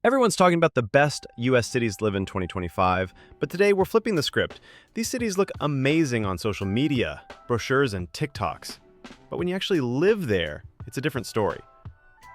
Everyone's talking about the best US cities to live in 2025, but today we're flipping the script. These cities look amazing on social media, brochures, and TikToks. But when you actually live there, it's a different story.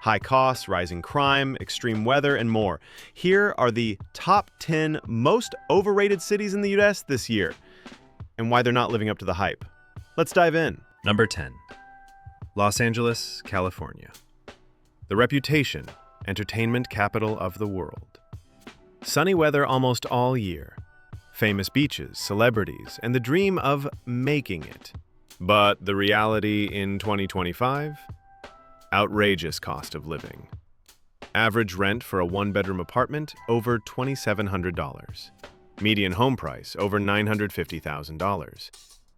High costs, rising crime, extreme weather, and more. Here are the top 10 most overrated cities in the US this year, and why they're not living up to the hype. Let's dive in. Number 10. Los Angeles, California. The reputation, entertainment capital of the world. Sunny weather almost all year. Famous beaches, celebrities, and the dream of making it. But the reality in 2025? Outrageous cost of living. Average rent for a one-bedroom apartment, over $2,700. Median home price, over $950,000.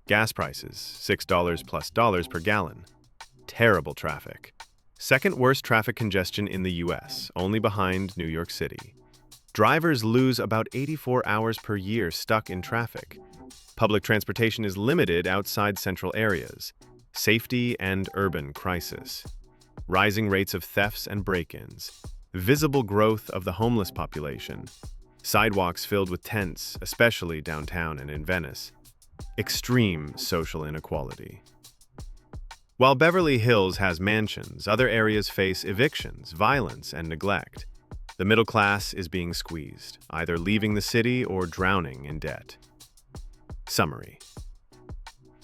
Gas prices, $6 plus dollars per gallon. Terrible traffic. Second worst traffic congestion in the US, only behind New York City. Drivers lose about 84 hours per year stuck in traffic. Public transportation is limited outside central areas. Safety and urban crisis. Rising rates of thefts and break-ins. Visible growth of the homeless population. Sidewalks filled with tents, especially downtown and in Venice. Extreme social inequality. While Beverly Hills has mansions, other areas face evictions, violence, and neglect. The middle class is being squeezed, either leaving the city or drowning in debt. Summary.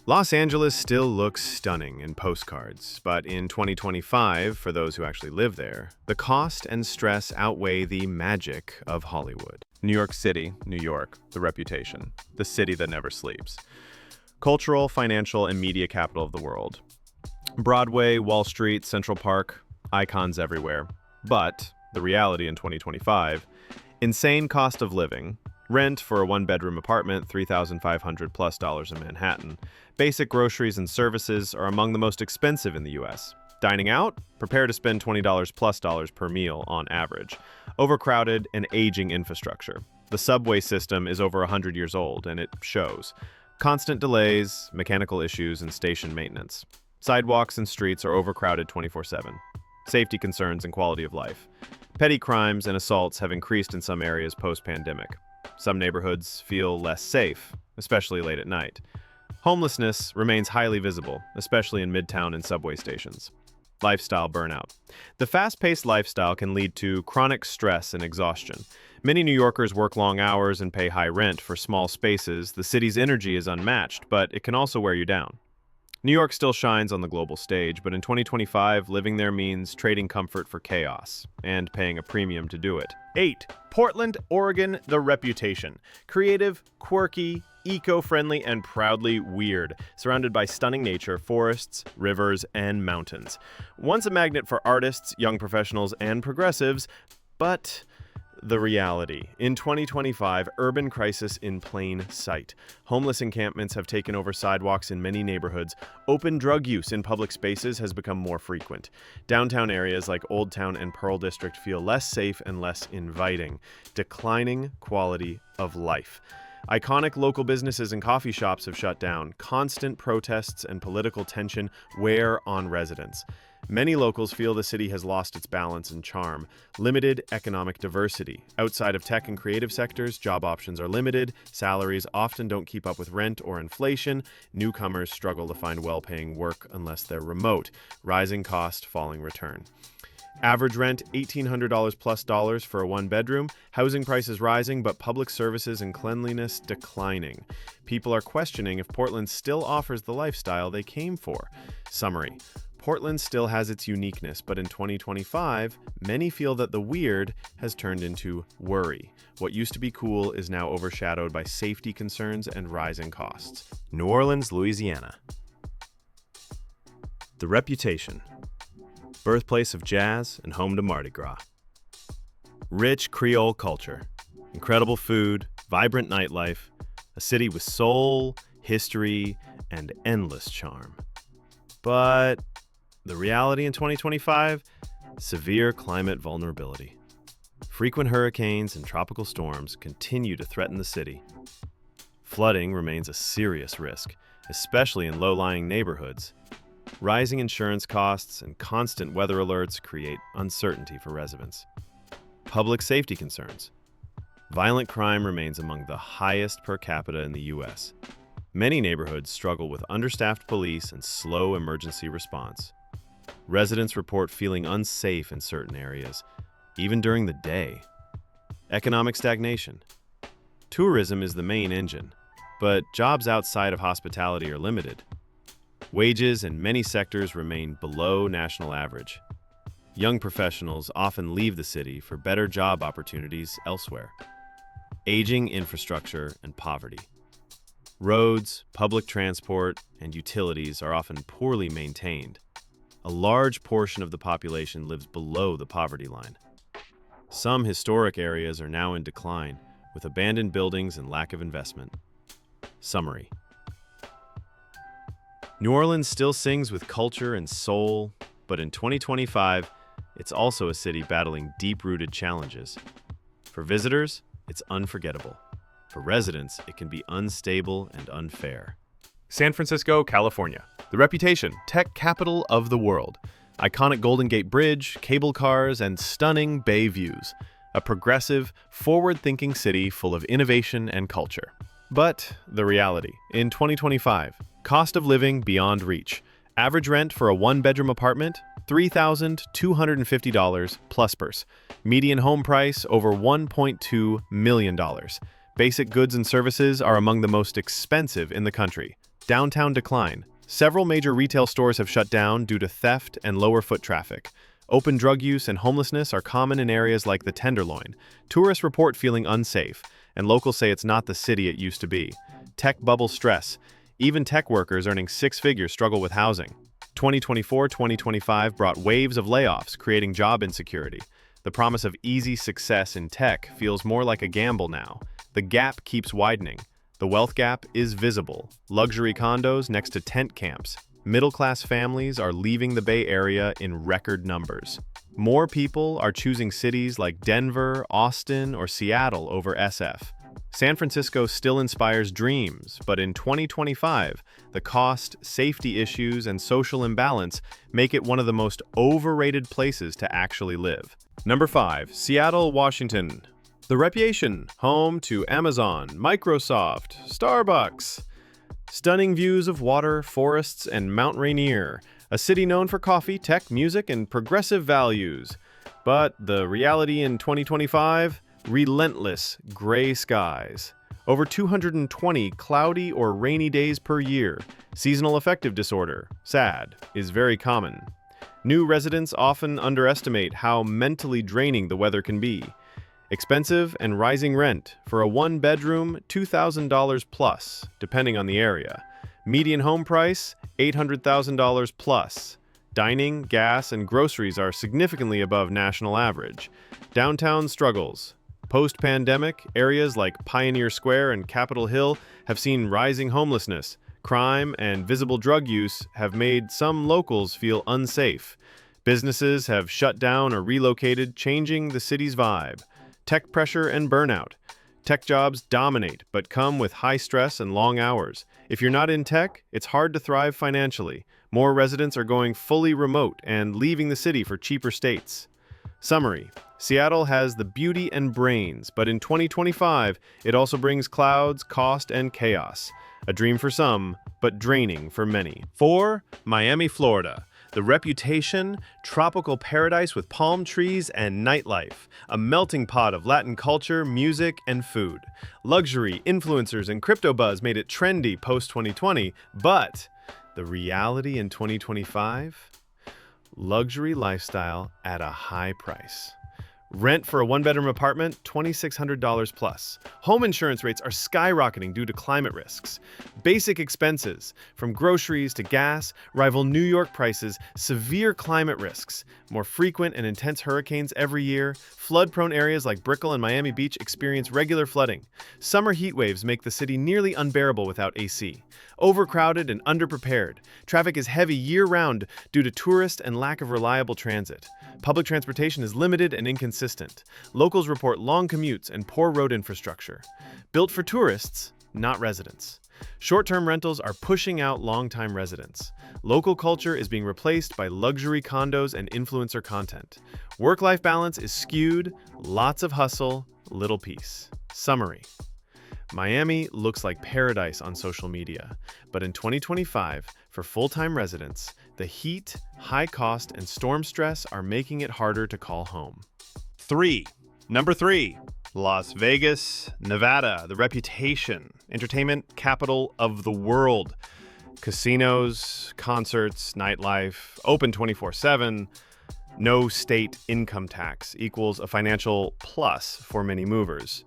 Los Angeles still looks stunning in postcards, but in 2025, for those who actually live there, the cost and stress outweigh the magic of Hollywood. New York City, New York, the reputation, the city that never sleeps. Cultural, financial, and media capital of the world. Broadway, Wall Street, Central Park, icons everywhere. But the reality in 2025, insane cost of living, rent for a one-bedroom apartment, $3,500 plus dollars in Manhattan. Basic groceries and services are among the most expensive in the US. Dining out? Prepare to spend $20 plus dollars per meal on average. Overcrowded and aging infrastructure. The subway system is over 100 years old, and it shows. Constant delays, mechanical issues, and station maintenance. Sidewalks and streets are overcrowded 24/7. Safety concerns and quality of life. Petty crimes and assaults have increased in some areas post-pandemic. Some neighborhoods feel less safe, especially late at night. Homelessness remains highly visible, especially in midtown and subway stations. Lifestyle burnout. The fast-paced lifestyle can lead to chronic stress and exhaustion. Many New Yorkers work long hours and pay high rent for small spaces. The city's energy is unmatched, but it can also wear you down. New York still shines on the global stage, but in 2025, living there means trading comfort for chaos and paying a premium to do it. 8. Portland, Oregon, the reputation. Creative, quirky, eco-friendly, and proudly weird, surrounded by stunning nature, forests, rivers, and mountains. Once a magnet for artists, young professionals, and progressives, but the reality. In 2025, urban crisis in plain sight. Homeless encampments have taken over sidewalks in many neighborhoods. Open drug use in public spaces has become more frequent. Downtown areas like Old Town and Pearl District feel less safe and less inviting. Declining quality of life. Iconic local businesses and coffee shops have shut down. Constant protests and political tension wear on residents. Many locals feel the city has lost its balance and charm. Limited economic diversity. Outside of tech and creative sectors, job options are limited. Salaries often don't keep up with rent or inflation. Newcomers struggle to find well-paying work unless they're remote. Rising cost, falling return. Average rent, $1,800 plus dollars for a one-bedroom. Housing prices rising, but public services and cleanliness declining. People are questioning if Portland still offers the lifestyle they came for. Summary. Portland still has its uniqueness, but in 2025, many feel that the weird has turned into worry. What used to be cool is now overshadowed by safety concerns and rising costs. New Orleans, Louisiana. The reputation. Birthplace of jazz and home to Mardi Gras. Rich Creole culture. Incredible food, vibrant nightlife. A city with soul, history, and endless charm. But the reality in 2025? Severe climate vulnerability. Frequent hurricanes and tropical storms continue to threaten the city. Flooding remains a serious risk, especially in low-lying neighborhoods. Rising insurance costs and constant weather alerts create uncertainty for residents. public safety concerns. Violent crime remains among the highest per capita in the U.S. Many neighborhoods struggle with understaffed police and slow emergency response. Residents report feeling unsafe in certain areas, even during the day. Economic stagnation. Tourism is the main engine, but jobs outside of hospitality are limited. Wages in many sectors remain below national average. Young professionals often leave the city for better job opportunities elsewhere. Aging infrastructure and poverty. Roads, public transport, and utilities are often poorly maintained. A large portion of the population lives below the poverty line. Some historic areas are now in decline, with abandoned buildings and lack of investment. Summary. New Orleans still sings with culture and soul, but in 2025, it's also a city battling deep-rooted challenges. For visitors, it's unforgettable. For residents, it can be unstable and unfair. San Francisco, California. The reputation, tech capital of the world. Iconic Golden Gate Bridge, cable cars, and stunning bay views. A progressive, forward-thinking city full of innovation and culture. But the reality, in 2025, cost of living beyond reach. Average rent for a one-bedroom apartment, $3,250 plus purse. Median home price over $1.2 million. Basic goods and services are among the most expensive in the country. Downtown decline. Several major retail stores have shut down due to theft and lower foot traffic. Open drug use and homelessness are common in areas like the Tenderloin. Tourists report feeling unsafe, and locals say it's not the city it used to be. Tech bubble stress. Even tech workers earning six figures struggle with housing. 2024-2025 brought waves of layoffs, creating job insecurity. The promise of easy success in tech feels more like a gamble now. The gap keeps widening. The wealth gap is visible. Luxury condos next to tent camps. Middle-class families are leaving the Bay Area in record numbers. More people are choosing cities like Denver, Austin, or Seattle over SF. San Francisco still inspires dreams, but in 2025, the cost, safety issues, and social imbalance make it one of the most overrated places to actually live. Number 5. Seattle, Washington. The reputation, home to Amazon, Microsoft, Starbucks. Stunning views of water, forests, and Mount Rainier, a city known for coffee, tech, music, and progressive values. But the reality in 2025? Relentless gray skies. Over 220 cloudy or rainy days per year. Seasonal affective disorder, SAD, is very common. New residents often underestimate how mentally draining the weather can be. Expensive and rising rent. For a one-bedroom, $2,000 plus, depending on the area. Median home price, $800,000 plus. Dining, gas, and groceries are significantly above national average. Downtown struggles. Post-pandemic, areas like Pioneer Square and Capitol Hill have seen rising homelessness. Crime and visible drug use have made some locals feel unsafe. Businesses have shut down or relocated, changing the city's vibe. Tech pressure and burnout. Tech jobs dominate, but come with high stress and long hours. If you're not in tech, it's hard to thrive financially. More residents are going fully remote and leaving the city for cheaper states. Summary. Seattle has the beauty and brains, but in 2025, it also brings clouds, cost, and chaos. A dream for some, but draining for many. 4. Miami, Florida. The reputation, tropical paradise with palm trees and nightlife, a melting pot of Latin culture, music, and food. Luxury, influencers, and crypto buzz made it trendy post-2020, but the reality in 2025? Luxury lifestyle at a high price. Rent for a one-bedroom apartment, $2,600 plus. Home insurance rates are skyrocketing due to climate risks. Basic expenses, from groceries to gas, rival New York prices. Severe climate risks. More frequent and intense hurricanes every year. Flood-prone areas like Brickell and Miami Beach experience regular flooding. Summer heat waves make the city nearly unbearable without AC. Overcrowded and underprepared. Traffic is heavy year-round due to tourists and lack of reliable transit. Public transportation is limited and inconsistent. Locals report long commutes and poor road infrastructure. Built for tourists, not residents. Short-term rentals are pushing out long-time residents. Local culture is being replaced by luxury condos and influencer content. Work-life balance is skewed, lots of hustle, little peace. Summary. Miami looks like paradise on social media, but in 2025, for full-time residents, the heat, high cost, and storm stress are making it harder to call home. Number 3. Las Vegas, Nevada, the reputation, entertainment capital of the world. Casinos, concerts, nightlife, open 24/7, no state income tax equals a financial plus for many movers.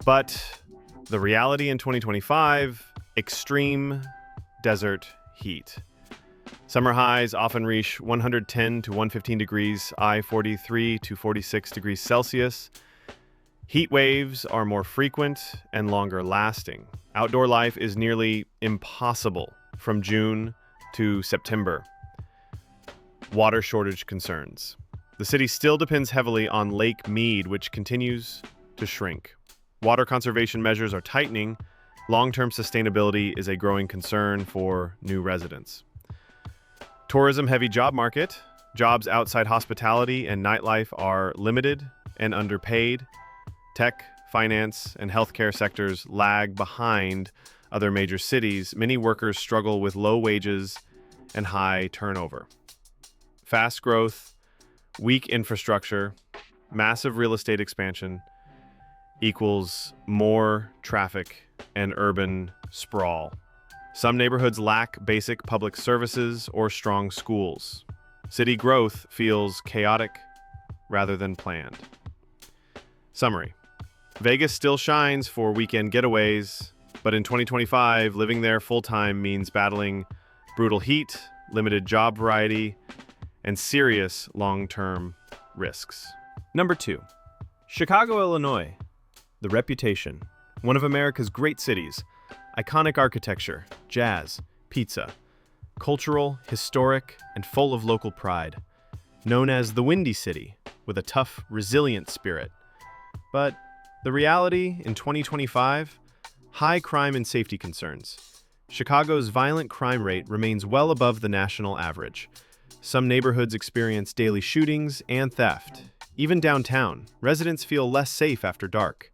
But the reality in 2025, extreme desert heat. Summer highs often reach 110 to 115 degrees, 43 to 46 degrees Celsius. Heat waves are more frequent and longer lasting. Outdoor life is nearly impossible from June to September. Water shortage concerns. The city still depends heavily on Lake Mead, which continues to shrink. Water conservation measures are tightening. Long-term sustainability is a growing concern for new residents. Tourism-heavy job market. Jobs outside hospitality and nightlife are limited and underpaid. Tech, finance, and healthcare sectors lag behind other major cities. Many workers struggle with low wages and high turnover. Fast growth, weak infrastructure, massive real estate expansion equals more traffic and urban sprawl. Some neighborhoods lack basic public services or strong schools. City growth feels chaotic rather than planned. Summary. Vegas still shines for weekend getaways, but in 2025, living there full-time means battling brutal heat, limited job variety, and serious long-term risks. Number 2. Chicago, Illinois. The reputation. One of America's great cities. Iconic architecture, jazz, pizza. Cultural, historic, and full of local pride. Known as the Windy City, with a tough, resilient spirit. But the reality in 2025? High crime and safety concerns. Chicago's violent crime rate remains well above the national average. Some neighborhoods experience daily shootings and theft. Even downtown, residents feel less safe after dark.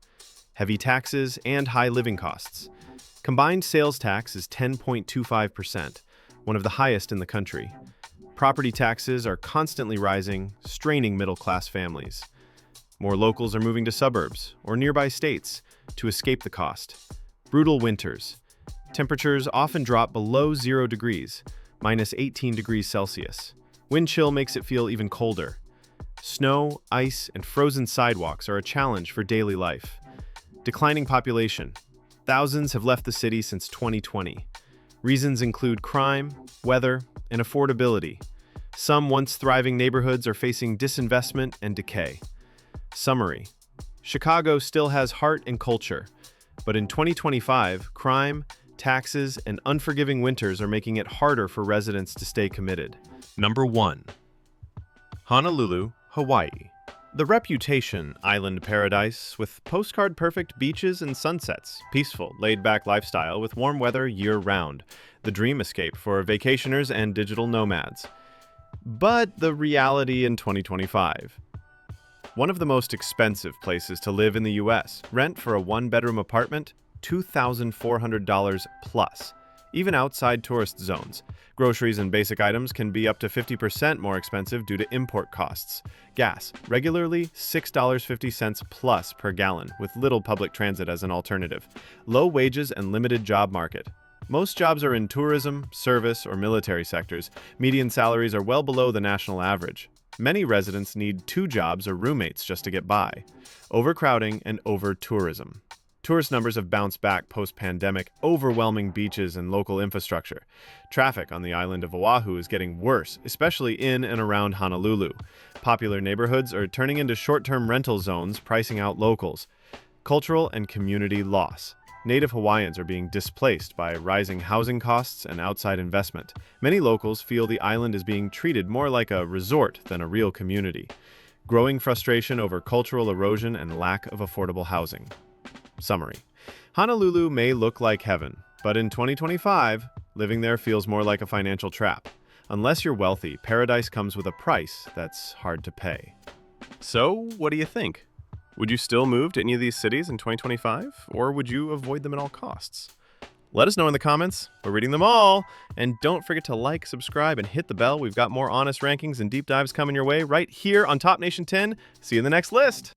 Heavy taxes and high living costs. Combined sales tax is 10.25%, one of the highest in the country. Property taxes are constantly rising, straining middle-class families. More locals are moving to suburbs or nearby states to escape the cost. Brutal winters. Temperatures often drop below 0 degrees, minus 18 degrees Celsius. Wind chill makes it feel even colder. Snow, ice, and frozen sidewalks are a challenge for daily life. Declining population. Thousands have left the city since 2020. Reasons include crime, weather, and affordability. Some once thriving neighborhoods are facing disinvestment and decay. Summary. Chicago still has heart and culture, but in 2025, crime, taxes, and unforgiving winters are making it harder for residents to stay committed. Number 1. Honolulu, Hawaii. The reputation, island paradise with postcard-perfect beaches and sunsets, peaceful, laid-back lifestyle with warm weather year-round, the dream escape for vacationers and digital nomads. But the reality in 2025. One of the most expensive places to live in the U.S. Rent for a one-bedroom apartment, $2,400 plus, even outside tourist zones. Groceries and basic items can be up to 50% more expensive due to import costs. Gas, regularly $6.50 plus per gallon, with little public transit as an alternative. Low wages and limited job market. Most jobs are in tourism, service, or military sectors. Median salaries are well below the national average. Many residents need 2 jobs or roommates just to get by. Overcrowding and over-tourism. Tourist numbers have bounced back post-pandemic, overwhelming beaches and local infrastructure. Traffic on the island of Oahu is getting worse, especially in and around Honolulu. Popular neighborhoods are turning into short-term rental zones, pricing out locals. Cultural and community loss. Native Hawaiians are being displaced by rising housing costs and outside investment. Many locals feel the island is being treated more like a resort than a real community. Growing frustration over cultural erosion and lack of affordable housing. Summary. Honolulu may look like heaven, But in 2025, living there feels more like a financial trap. Unless you're wealthy, paradise comes with a price that's hard to pay. So, what do you think? Would you still move to any of these cities in 2025, or would you avoid them at all costs? Let us know in the comments. We're reading them all. And don't forget to like, subscribe, and hit the bell. We've got more honest rankings and deep dives coming your way right here on Top Nation 10. See you in the next list.